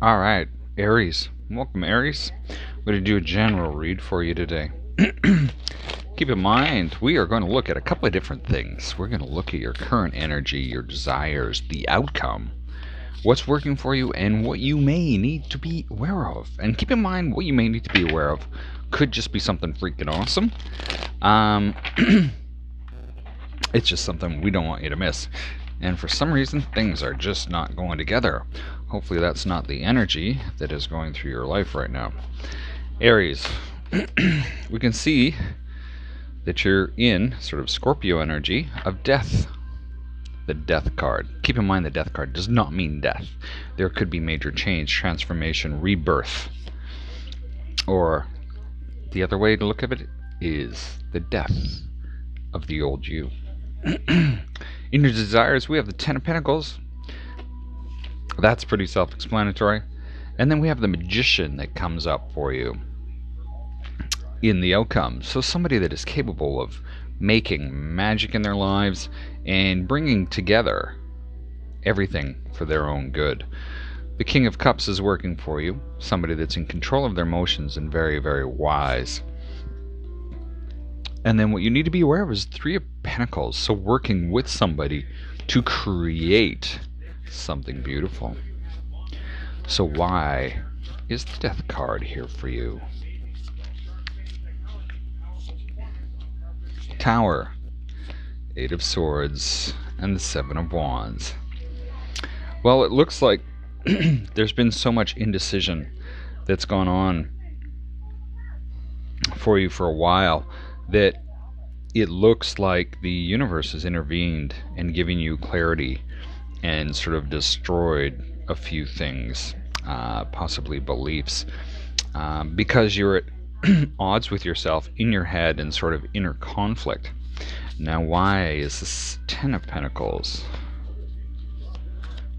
All right, Aries. Welcome, Aries. I'm going to do a general read for you today. Keep in mind, we are going to look at a couple of different things. We're going to look at your current energy, your desires, the outcome, what's working for you, and what you may need to be aware of. And keep in mind, what you may need to be aware of could just be something freaking awesome. It's just something we don't want you to miss. And for some reason, things are just not going together. Hopefully that's not the energy that is going through your life right now. Aries, we can see that you're in sort of Scorpio energy of death. The death card. Keep in mind the death card does not mean death. There could be major change, transformation, rebirth. Or the other way to look at it is the death of the old you. In your desires, we have the Ten of Pentacles. That's pretty self-explanatory. And then we have the Magician that comes up for you in the outcome. So somebody that is capable of making magic in their lives and bringing together everything for their own good. The King of Cups is working for you. Somebody that's in control of their emotions and very, very wise. And then what you need to be aware of is Three of Pentacles. So working with somebody to create something beautiful. So why is the Death card here for you? Tower, Eight of Swords, and the Seven of Wands. Well, it looks like there's been so much indecision that's gone on for you for a while that it looks like the universe has intervened and giving you clarity and sort of destroyed a few things, possibly beliefs, because you're at odds with yourself in your head and sort of inner conflict. Now, why is this Ten of Pentacles?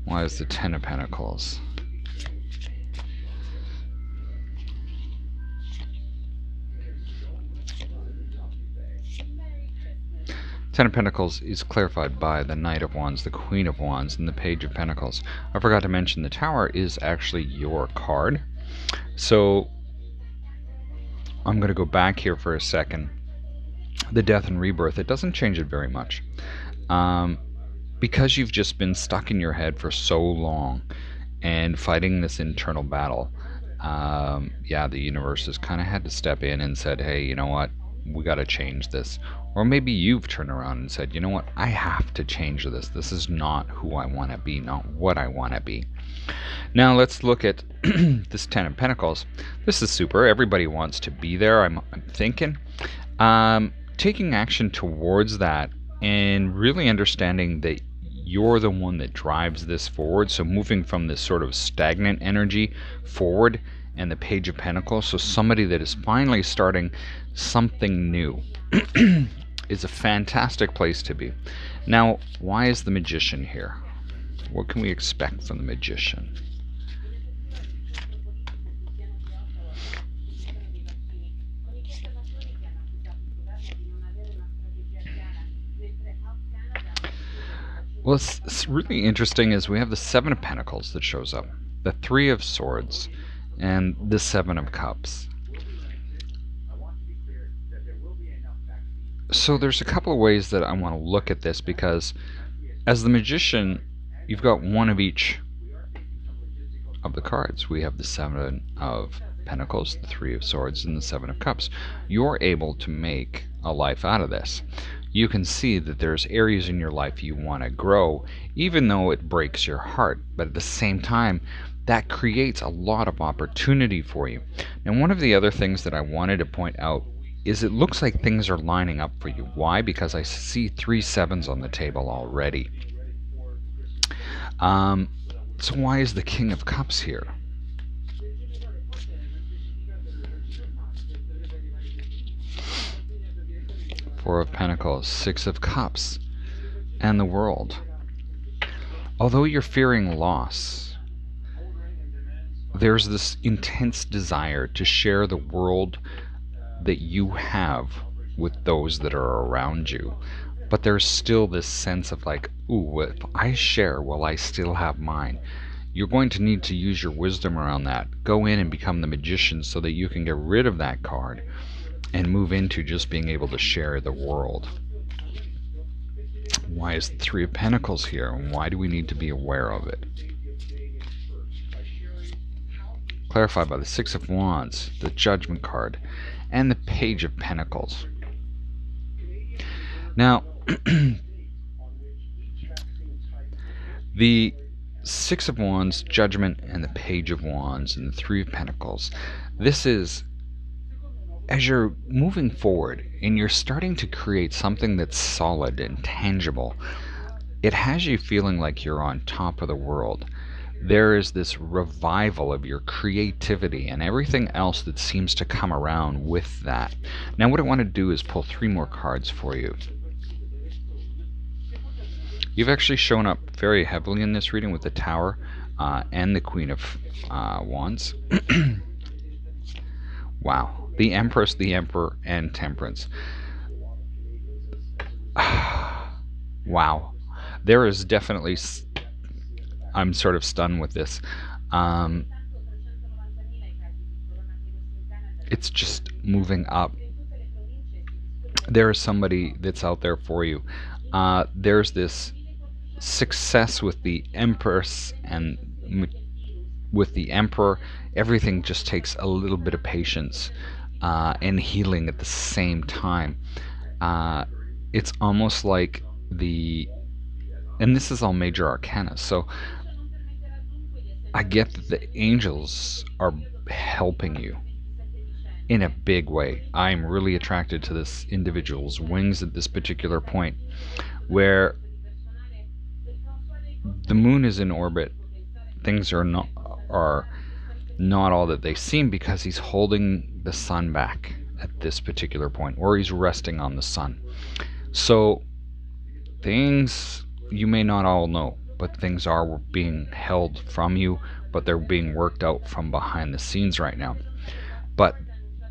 Why is the Ten of Pentacles? Ten of Pentacles is clarified by the Knight of Wands, the Queen of Wands, and the Page of Pentacles. I forgot to mention the Tower is actually your card. So I'm going to go back here for a second. The Death and Rebirth, it doesn't change it very much. Because you've just been stuck in your head for so long and fighting this internal battle, yeah, the universe has kind of had to step in and said, hey, you know what? We got to change this. Or maybe you've turned around and said, you know what, I have to change this. This is not who I want to be, not what I want to be. Now let's look at this Ten of Pentacles. This is super. Everybody wants to be there, I'm thinking. Taking action towards that and really understanding that you're the one that drives this forward. So moving from this sort of stagnant energy forward, and the Page of Pentacles. So somebody that is finally starting something new is a fantastic place to be. Now, why is the Magician here? What can we expect from the Magician? Well, it's really interesting is we have the Seven of Pentacles that shows up, the Three of Swords, and the Seven of Cups. So there's a couple of ways that I want to look at this, because as the Magician, you've got one of each of the cards. We have the Seven of Pentacles, the Three of Swords, and the Seven of Cups. You're able to make a life out of this. You can see that there's areas in your life you want to grow, even though it breaks your heart. But at the same time, that creates a lot of opportunity for you. And one of the other things that I wanted to point out is it looks like things are lining up for you. Why? Because I see 3 sevens on the table already. So why is the King of Cups here? Four of Pentacles, Six of Cups, and the World. Although you're fearing loss, there's this intense desire to share the world that you have with those that are around you. But there's still this sense of like, ooh, if I share, will I still have mine? you're going to need to use your wisdom around that. Go in and become the magician so that you can get rid of that card and move into just being able to share the world. Why is the Three of Pentacles here, and why do we need to be aware of it? Clarified by the Six of Wands, the Judgment card, and the Page of Pentacles. Now, the Six of Wands, Judgment, and the Page of Wands, and the Three of Pentacles, this is as you're moving forward and you're starting to create something that's solid and tangible. It has you feeling like you're on top of the world. There is this revival of your creativity and everything else that seems to come around with that. Now what I want to do is pull 3 more cards for you. You've actually shown up very heavily in this reading with the Tower and the Queen of Wands. Wow. The Empress, the Emperor, and Temperance. Wow. There is definitely... I'm sort of stunned with this. It's just moving up. There is somebody that's out there for you. There's this success with the Empress and with the Emperor. Everything just takes a little bit of patience and healing at the same time. It's almost like and this is all major arcana, so I get that the angels are helping you in a big way. I'm really attracted to this individual's wings at this particular point, where the moon is in orbit. Things are not all that they seem, because he's holding the sun back at this particular point, or he's resting on the sun. So things you may not all know, but things are being held from you, but they're being worked out from behind the scenes right now. But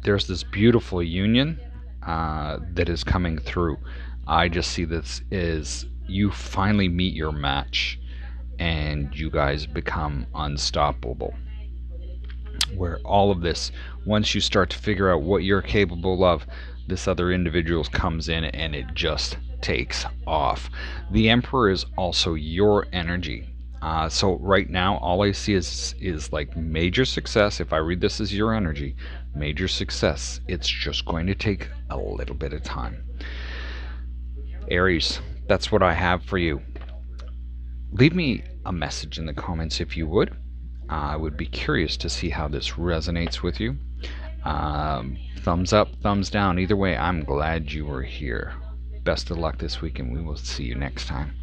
there's this beautiful union that is coming through. I just see this as you finally meet your match and you guys become unstoppable. Where all of this, once you start to figure out what you're capable of, this other individual comes in and it just takes off. The Emperor is also your energy. So right now all I see is like major success. If I read this as your energy, major success. It's just going to take a little bit of time. Aries, that's what I have for you. Leave me a message in the comments if you would. I would be curious to see how this resonates with you. Thumbs up, thumbs down. Either way, I'm glad you were here. Best of luck this week, and we will see you next time.